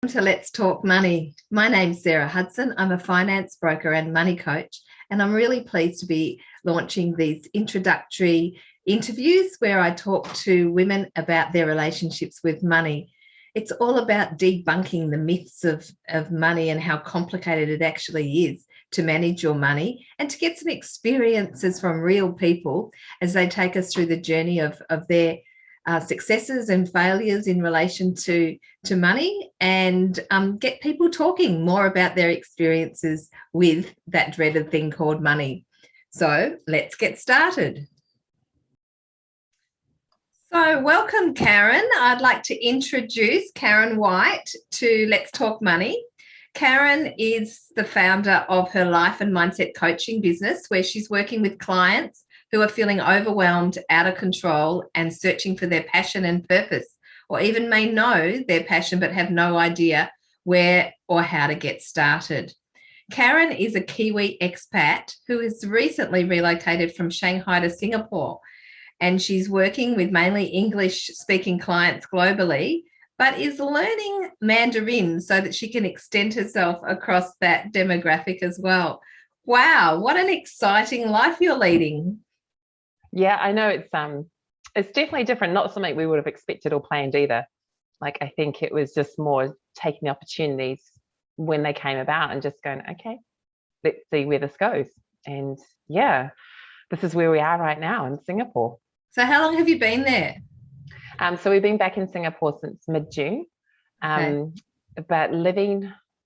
To Let's Talk Money. My name's Sarah Hudson. I'm a finance broker and money coach, and I'm really pleased to be launching these introductory interviews where I talk to women about their relationships with money. It's all about debunking the myths of money and how complicated it actually is to manage your money and to get some experiences from real people as they take us through the journey of their successes and failures in relation to money, and get people talking more about their experiences with that dreaded thing called money. So let's get started. So welcome, Caryn. I'd like to introduce Caryn White to Let's Talk Money. Caryn is the founder of her life and mindset coaching business, where she's working with clients who are feeling overwhelmed, out of control, and searching for their passion and purpose, or even may know their passion but have no idea where or how to get started. Caryn is a Kiwi expat who has recently relocated from Shanghai to Singapore, and she's working with mainly English-speaking clients globally, but is learning Mandarin so that she can extend herself across that demographic as well. Wow, what an exciting life you're leading. Yeah, I know it's definitely different, not something we would have expected or planned either. Like, I think it was just more taking the opportunities when they came about and just going, okay, let's see where this goes. And yeah, this is where we are right now in Singapore. So how long have you been there? So we've been back in Singapore since mid-June. Okay. But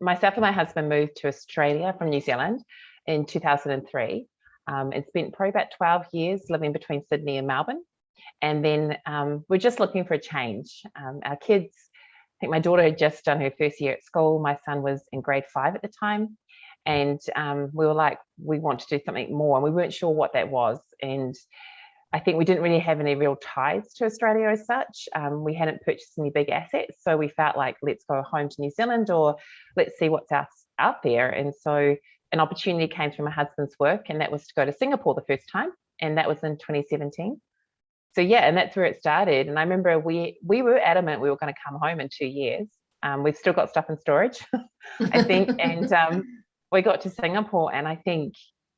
myself and my husband moved to Australia from New Zealand in 2003. And spent probably about 12 years living between Sydney and Melbourne. And then we're just looking for a change. Our kids, I think my daughter had just done her first year at school. My son was in grade 5 at the time. And we were like, we want to do something more. And we weren't sure what that was. And I think we didn't really have any real ties to Australia as such. We hadn't purchased any big assets. So we felt like, let's go home to New Zealand, or let's see what's out there. And so an opportunity came through my husband's work, and that was to go to Singapore the first time. And that was in 2017. So yeah, and that's where it started. And I remember we were adamant we were going to come home in 2 years. We've still got stuff in storage, I think. And we got to Singapore, and I think,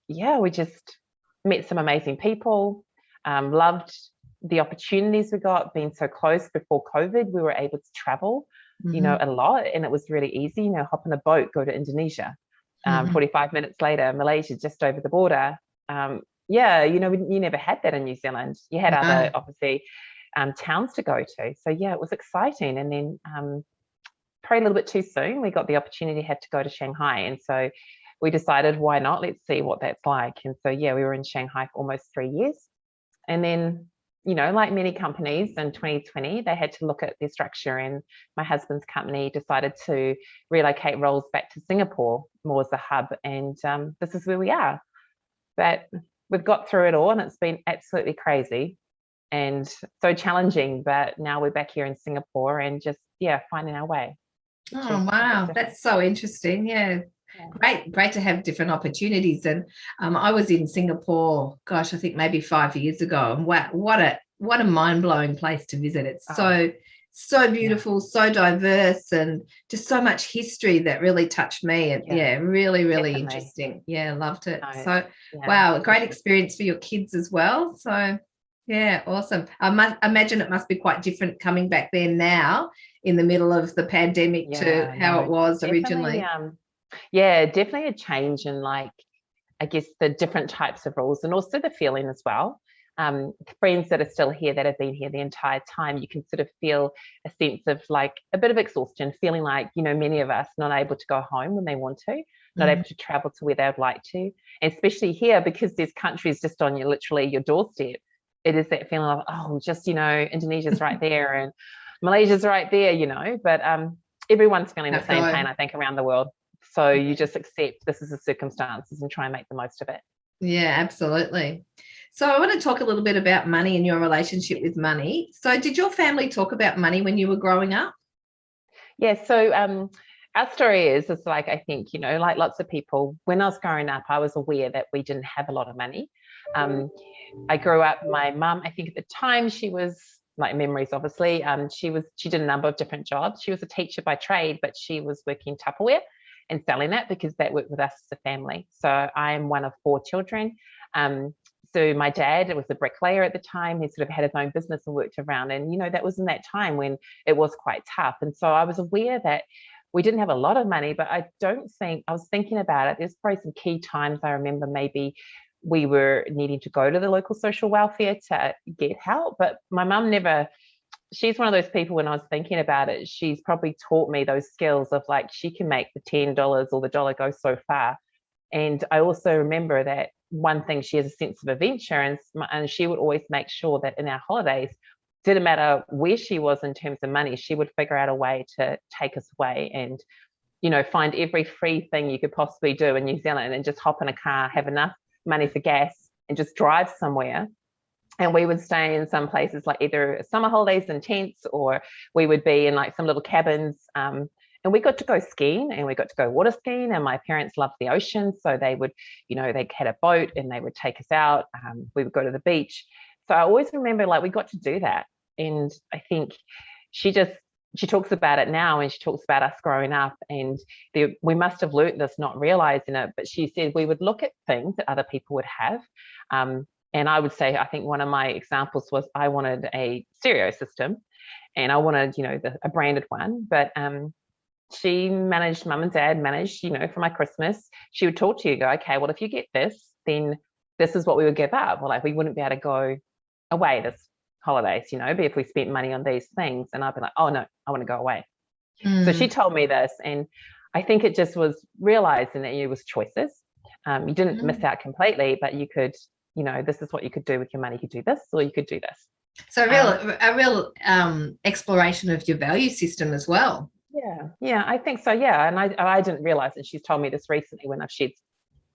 yeah, we just met some amazing people. Loved the opportunities we got. Being so close before COVID, we were able to travel, a lot, and it was really easy. Hop on a boat, go to Indonesia. 45 minutes later, Malaysia, just over the border. You never had that in New Zealand. You had other, obviously, towns to go to. So yeah, it was exciting. And then probably a little bit too soon, we got the opportunity, had to go to Shanghai. And so we decided, why not? Let's see what that's like. And so, yeah, we were in Shanghai for almost 3 years. And then, like many companies in 2020, they had to look at their structure, and my husband's company decided to relocate roles back to Singapore more as a hub. And this is where we are. But we've got through it all, and it's been absolutely crazy and so challenging. But now we're back here in Singapore and just, finding our way. Oh, wow. That's so interesting. Yeah. Great to have different opportunities. And I was in Singapore, gosh, I think maybe 5 years ago. And wow, what a mind-blowing place to visit. It's so beautiful, so diverse, and just so much history that really touched me. And really, really definitely interesting. Yeah, loved it. Wow, a great experience for your kids as well. So yeah, awesome. I imagine it must be quite different coming back there now in the middle of the pandemic to how it was originally. Definitely a change in, like, I guess, the different types of rules, and also the feeling as well. Friends that are still here, that have been here the entire time, you can sort of feel a sense of, like, a bit of exhaustion, feeling like, many of us not able to go home when they want to, not able to travel to where they'd like to, and especially here, because there's countries just on literally your doorstep. It is that feeling of, Indonesia's right there and Malaysia's right there, but everyone's feeling the same pain, I think, around the world. So you just accept this is the circumstances and try and make the most of it. Yeah, absolutely. So I want to talk a little bit about money and your relationship with money. So did your family talk about money when you were growing up? Yeah, so our story is like, I think, like lots of people, when I was growing up, I was aware that we didn't have a lot of money. I grew up, my mum, I think at the time she was like memories, obviously. She did a number of different jobs. She was a teacher by trade, but she was working Tupperware and selling that because that worked with us as a family. So I am one of 4 children. So my dad was a bricklayer at the time. He sort of had his own business and worked around. And, that was in that time when it was quite tough. And so I was aware that we didn't have a lot of money, but I was thinking about it. There's probably some key times I remember maybe we were needing to go to the local social welfare to get help. But my mum she's one of those people, when I was thinking about it, she's probably taught me those skills of like, she can make the $10 or the dollar go so far. And I also remember that one thing, she has a sense of adventure, and she would always make sure that in our holidays, didn't matter where she was in terms of money, she would figure out a way to take us away and, find every free thing you could possibly do in New Zealand and just hop in a car, have enough money for gas and just drive somewhere. And we would stay in some places like either summer holidays in tents, or we would be in like some little cabins. And we got to go skiing, and we got to go water skiing, and my parents loved the ocean. So they would, they had a boat and they would take us out. We would go to the beach. So I always remember like we got to do that. And I think she talks about it now, and she talks about us growing up, and we must have learnt this not realizing it, but she said we would look at things that other people would have. And I would say, I think one of my examples was I wanted a stereo system, and I wanted, a branded one. But mum and dad managed, for my Christmas, she would talk to you, go, okay, well, if you get this, then this is what we would give up. Well, like we wouldn't be able to go away this holidays, but if we spent money on these things, and I'd be like, oh no, I want to go away. So she told me this, and I think it just was realizing that it was choices. You didn't miss out completely, but you could, this is what you could do with your money. You could do this, or you could do this. So a real exploration of your value system as well. Yeah, I think so. Yeah, and I didn't realize it. She's told me this recently when I've shared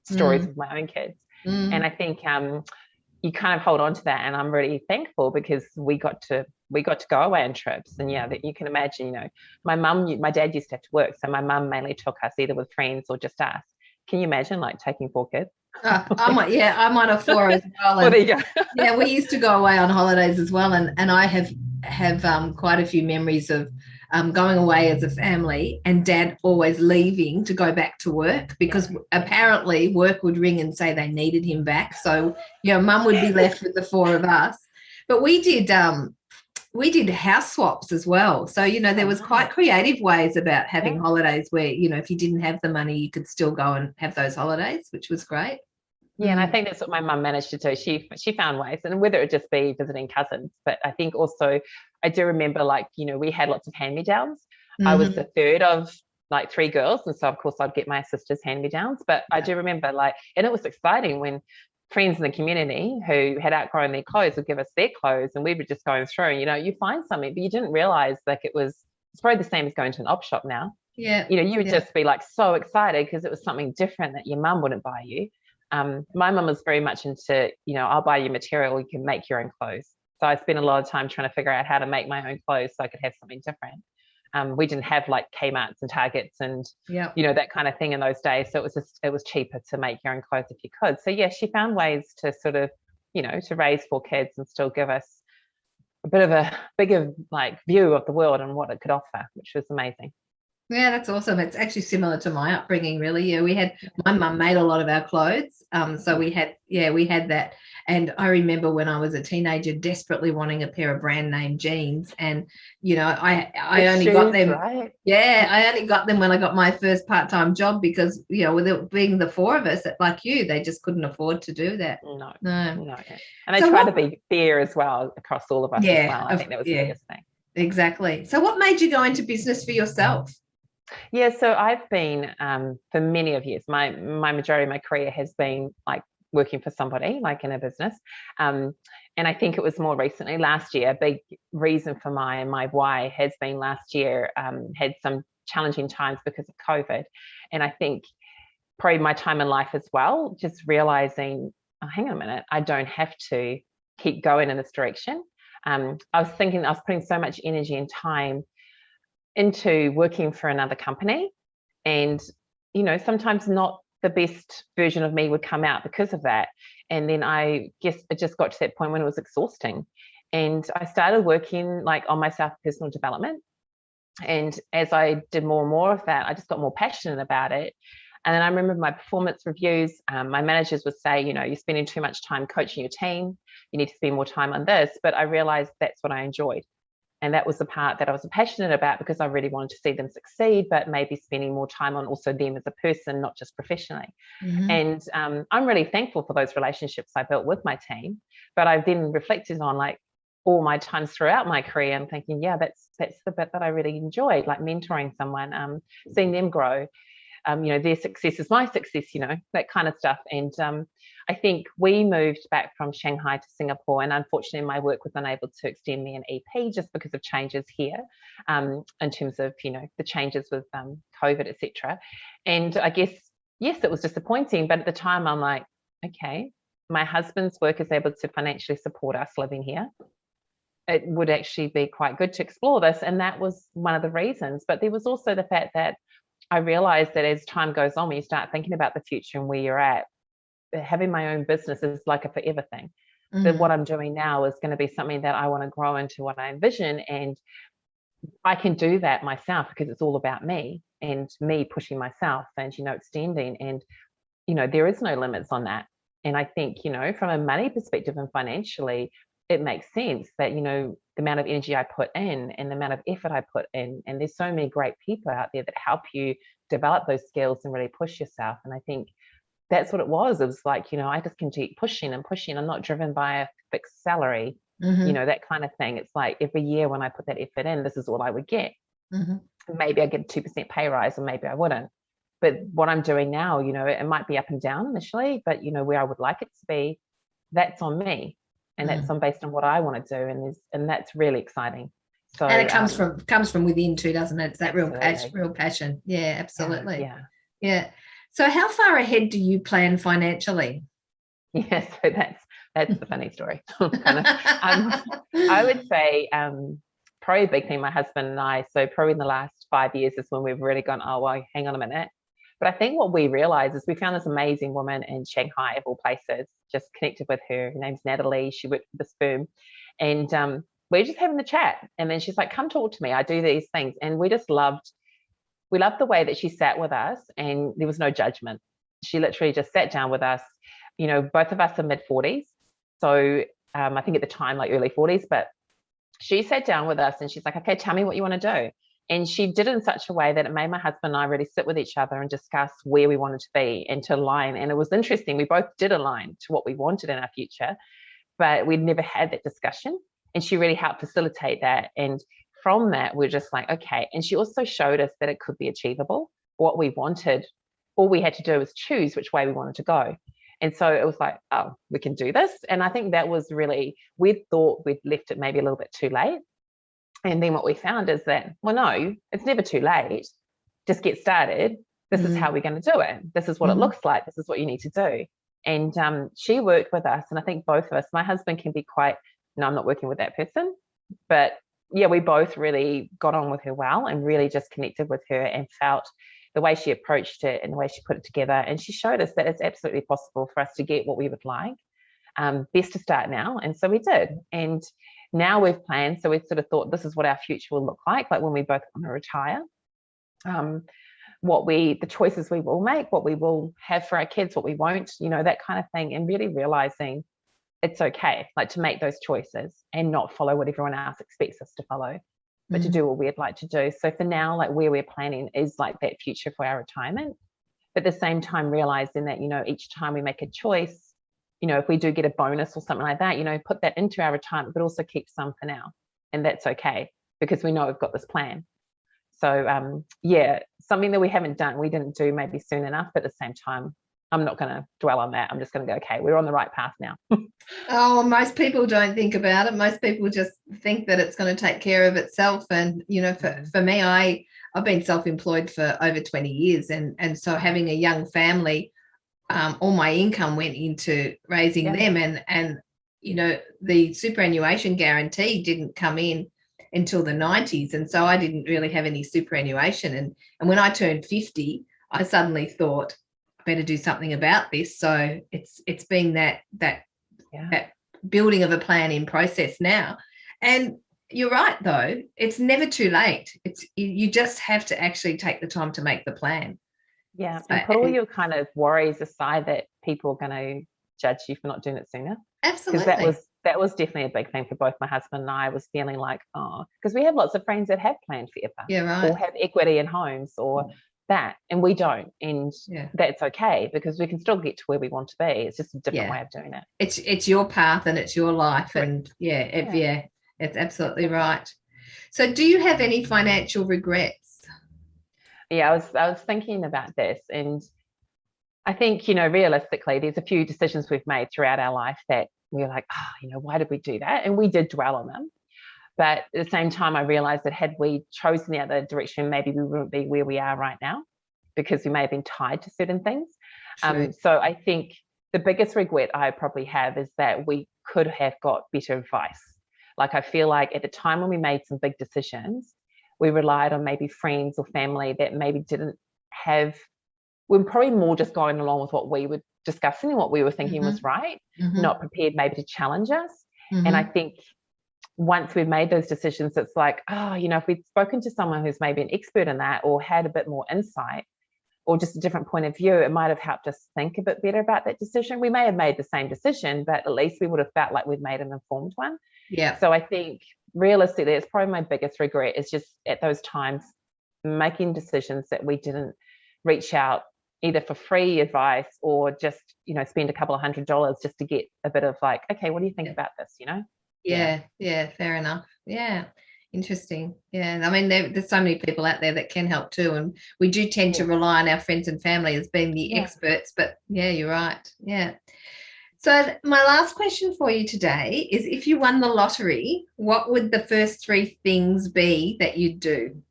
stories with my own kids, and I think you kind of hold on to that, and I'm really thankful because we got to go away on trips. And that you can imagine, my dad used to have to work, so my mum mainly took us either with friends or just us. Can you imagine like taking 4 kids? I'm on a 4 as well. Well, there you go. Yeah, we used to go away on holidays as well, and I have quite a few memories of going away as a family, and Dad always leaving to go back to work because apparently work would ring and say they needed him back. So Mum would be left with the 4 of us. But we did house swaps as well. So there was quite creative ways about having holidays where if you didn't have the money, you could still go and have those holidays, which was great. Yeah, and I think that's what my mum managed to do. She found ways, and whether it just be visiting cousins, but I think also I do remember like, we had lots of hand-me-downs. I was the third of like 3 girls, and so of course I'd get my sister's hand-me-downs. But I do remember and it was exciting when friends in the community who had outgrown their clothes would give us their clothes, and we were just going through, you find something, but you didn't realize like it's probably the same as going to an op shop now. Yeah. You would just be like so excited because it was something different that your mum wouldn't buy you. My mum was very much into, I'll buy you material, you can make your own clothes. So I spent a lot of time trying to figure out how to make my own clothes so I could have something different. We didn't have like Kmart's and Targets and, that kind of thing in those days. So it was cheaper to make your own clothes if you could. So yeah, she found ways to sort of, to raise 4 kids and still give us a bit of a bigger like view of the world and what it could offer, which was amazing. Yeah, that's awesome. It's actually similar to my upbringing, really. Yeah, my mum made a lot of our clothes. So we had that. And I remember when I was a teenager desperately wanting a pair of brand name jeans. And, I only got them. Right? Yeah, I only got them when I got my first part-time job because, with it being the 4 of us, like you, they just couldn't afford to do that. No. And they tried to be fair as well across all of us as well. I think that was the biggest thing. Exactly. So what made you go into business for yourself? Yeah, so I've been for many of years. My majority of my career has been like working for somebody, like in a business. And I think it was more recently last year. A big reason for my why has been last year had some challenging times because of COVID, and I think probably my time in life as well, just realizing, oh, hang on a minute, I don't have to keep going in this direction. I was putting so much energy and time into working for another company, and sometimes not the best version of me would come out because of that. And then I guess it just got to that point when it was exhausting, And I started working like on myself personal development. And as I did more and more of that, I just got more passionate about it. And then I remember my performance reviews, my managers would say, you're spending too much time coaching your team. You need to spend more time on this. But I realized that's what I enjoyed. And that was the part that I was passionate about, because I really wanted to see them succeed, but maybe spending more time on also them as a person, not just professionally. Mm-hmm. And I'm really thankful for those relationships I built with my team. But I've then reflected on like all my times throughout my career and thinking, yeah, that's the bit that I really enjoyed, like mentoring someone, seeing them grow. Their success is my success, that kind of stuff. And I think we moved back from Shanghai to Singapore, and unfortunately my work was unable to extend me an EP just because of changes here, in terms of, the changes with COVID, etc. And I guess, yes, it was disappointing, but at the time I'm like, okay, my husband's work is able to financially support us living here. It would actually be quite good to explore this. And that was one of the reasons. But there was also the fact that I realized that as time goes on, when you start thinking about the future and where you're at, having my own business is like a forever thing. Mm-hmm. That what I'm doing now is going to be something that I want to grow into what I envision. And I can do that myself because it's all about me and me pushing myself and, extending. And, there is no limits on that. And I think, from a money perspective and financially, it makes sense that, the amount of energy I put in and the amount of effort I put in, and there's so many great people out there that help you develop those skills and really push yourself. And I think that's what it was. It was like, I just can keep pushing and pushing. I'm not driven by a fixed salary, mm-hmm. That kind of thing. It's like every year when I put that effort in, this is what I would get. Mm-hmm. Maybe I get a 2% pay rise, or maybe I wouldn't. But what I'm doing now, it might be up and down initially, but where I would like it to be, that's on me. And that's based on what I want to do, and that's really exciting. So, and it comes from within too, doesn't it? It's that absolutely. real passion. Yeah, absolutely. Yeah. So, how far ahead do you plan financially? Yeah, so that's the funny story. I would say probably a big thing. My husband and I. So probably in the last 5 years is when we've really gone, oh well, hang on a minute. But I think what we realized is we found this amazing woman in Shanghai, of all places, just connected with her. Her name's Natalie. She worked for this firm. And we're just having the chat. And then she's like, come talk to me. I do these things. And we loved the way that she sat with us, and there was no judgment. She literally just sat down with us. Both of us are mid-40s. So I think at the time, like early 40s. But she sat down with us and she's like, okay, tell me what you want to do. And she did it in such a way that it made my husband and I really sit with each other and discuss where we wanted to be and to align. And it was interesting. We both did align to what we wanted in our future, but we'd never had that discussion. And she really helped facilitate that. And from that, we're just like, okay. And she also showed us that it could be achievable. What we wanted, all we had to do was choose which way we wanted to go. And so it was like, oh, we can do this. And I think that was really, we thought we'd left it maybe a little bit too late. And then what we found is that, well, no, it's never too late. Just get started. This is how we're going to do it. This is what it looks like. This is what you need to do. And she worked with us. And I think both of us, my husband can be quite, no, I'm not working with that person. But yeah, we both really got on with her well and really just connected with her and felt the way she approached it and the way she put it together. And she showed us that it's absolutely possible for us to get what we would like. Best to start now. And so we did. And now we've planned. So we sort of thought this is what our future will look like when we both want to retire. The choices we will make, what we will have for our kids, what we won't, that kind of thing. And really realizing it's okay, like to make those choices and not follow what everyone else expects us to follow, but to do what we'd like to do. So for now, like where we're planning is like that future for our retirement. But at the same time, realizing that, each time we make a choice, if we do get a bonus or something like that, put that into our retirement, but also keep some for now. And that's okay because we know we've got this plan. So, something that we didn't do maybe soon enough, but at the same time, I'm not going to dwell on that. I'm just going to go, okay, we're on the right path now. Oh, most people don't think about it. Most people just think that it's going to take care of itself. And, for me, I've been self-employed for over 20 years. And so having a young family, all my income went into raising them. And, the superannuation guarantee didn't come in until the 90s. And so I didn't really have any superannuation. And when I turned 50, I suddenly thought, I better do something about this. So it's been that building of a plan in process now. And you're right, though, it's never too late. You just have to actually take the time to make the plan. Yeah, and put all your kind of worries aside that people are going to judge you for not doing it sooner. Absolutely. Because that was definitely a big thing for both my husband and I. Was feeling like, oh, because we have lots of friends that have planned forever, yeah, right, or have equity in homes, or that, and we don't, and that's okay, because we can still get to where we want to be. It's just a different way of doing it. It's your path and it's your life. Correct. And it's absolutely right. So do you have any financial regrets? Yeah, I was thinking about this, and I think, realistically, there's a few decisions we've made throughout our life that we're like, why did we do that? And we did dwell on them. But at the same time, I realized that had we chosen the other direction, maybe we wouldn't be where we are right now, because we may have been tied to certain things. So I think the biggest regret I probably have is that we could have got better advice. Like, I feel like at the time when we made some big decisions, we relied on maybe friends or family that maybe didn't have, we're probably more just going along with what we were discussing and what we were thinking was right, not prepared maybe to challenge us. And I think once we've made those decisions, it's like, if we'd spoken to someone who's maybe an expert in that, or had a bit more insight, or just a different point of view, it might have helped us think a bit better about that decision. We may have made the same decision, but at least we would have felt like we'd made an informed one. Yeah. So I think realistically, it's probably my biggest regret, is just at those times making decisions that we didn't reach out either for free advice, or just, spend a couple of $100 just to get a bit of like, okay, what do you think about this? Yeah, fair enough. Yeah, interesting. Yeah, I mean, there's so many people out there that can help too, and we do tend to rely on our friends and family as being the experts. But yeah, you're right. Yeah. So my last question for you today is, if you won the lottery, what would the first 3 things be that you'd do?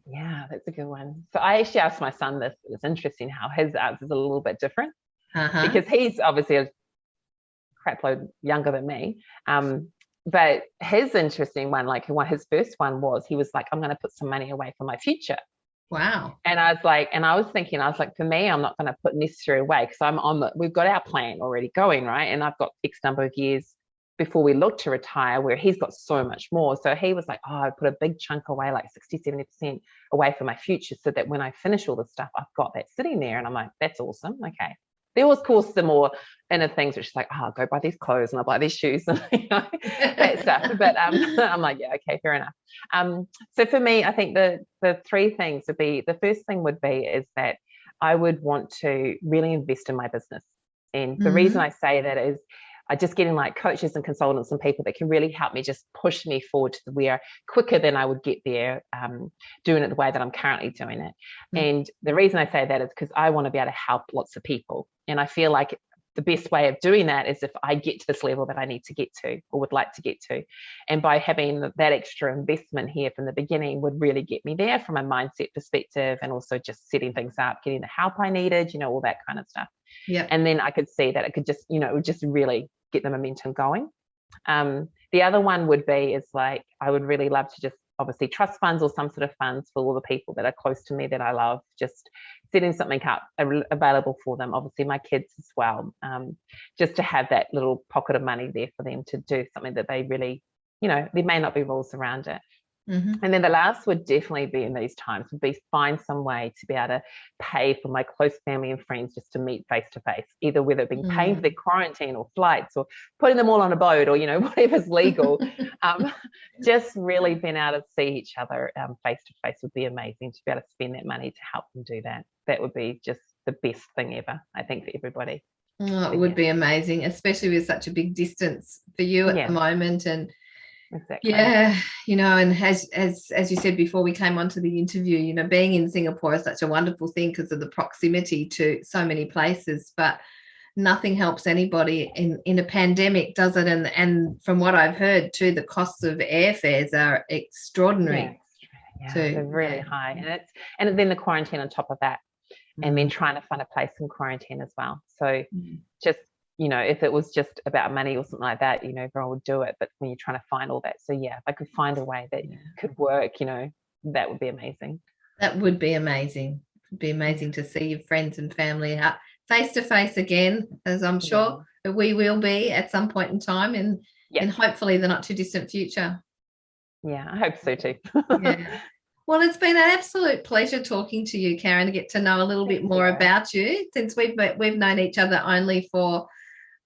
Yeah, that's a good one. So I actually asked my son this. It's interesting how his answer is a little bit different, because he's obviously a crapload younger than me. But his interesting one, his first one was, he was like, I'm going to put some money away for my future. Wow. And I was thinking, for me, I'm not going to put necessary away, because we've got our plan already going, right? And I've got X number of years before we look to retire, where he's got so much more. So he was like, I put a big chunk away, like 60-70% away for my future, so that when I finish all this stuff, I've got that sitting there. And I'm like, that's awesome. Okay. There was, of course, the more inner things, which is like, I'll go buy these clothes and I'll buy these shoes and that stuff. But I'm like, yeah, okay, fair enough. So for me, I think the 3 things would be, the first thing would be is that I would want to really invest in my business. And the reason I say that is, I just getting like coaches and consultants and people that can really help me just push me forward to where quicker than I would get there, doing it the way that I'm currently doing it. And the reason I say that is because I want to be able to help lots of people. And I feel like the best way of doing that is if I get to this level that I need to get to, or would like to get to. And by having that extra investment here from the beginning would really get me there from a mindset perspective, and also just setting things up, getting the help I needed, all that kind of stuff. Yeah. And then I could see that it could just, it would just really get the momentum going. The other one would be, is like, I would really love to just obviously trust funds, or some sort of funds for all the people that are close to me that I love, just setting something up available for them, obviously my kids as well, just to have that little pocket of money there for them to do something that they really, there may not be rules around it. And then the last would definitely be, in these times, would be find some way to be able to pay for my close family and friends just to meet face to face, either whether it be paying for their quarantine or flights, or putting them all on a boat, or whatever's legal. Just really being able to see each other face to face would be amazing, to be able to spend that money to help them do that. That would be just the best thing ever, I think, for everybody. It would be amazing, especially with such a big distance for you at the moment. And exactly. Yeah, and as you said before we came onto the interview, being in Singapore is such a wonderful thing because of the proximity to so many places, but nothing helps anybody in a pandemic, does it? And from what I've heard too, the costs of airfares are extraordinary. Yeah, they're really high. And then the quarantine on top of that, and then trying to find a place in quarantine as well. So just, if it was just about money or something like that, everyone would do it. But when you're trying to find all that, so yeah, if I could find a way that could work, that would be amazing. That would be amazing. It'd be amazing to see your friends and family face to face again, as I'm sure we will be at some point in time, in hopefully the not too distant future. Yeah, I hope so too. Yeah. Well, it's been an absolute pleasure talking to you, Caryn, to get to know a little bit more about you, since we've known each other only for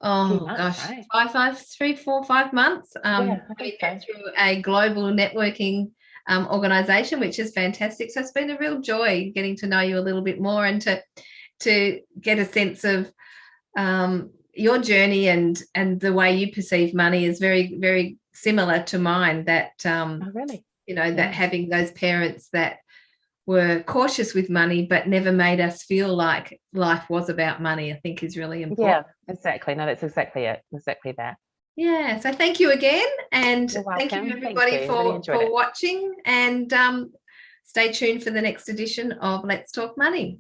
months, right? 3, 4, 5 months. I think so. Through a global networking organization, which is fantastic. So it's been a real joy getting to know you a little bit more, and to get a sense of your journey and the way you perceive money is very, very similar to mine. That really? That having those parents that were cautious with money but never made us feel like life was about money, I think is really important. Yeah, exactly. No, that's exactly it. Exactly that. Yeah. So thank you again. And thank you, everybody, for watching. And stay tuned for the next edition of Let's Talk Money.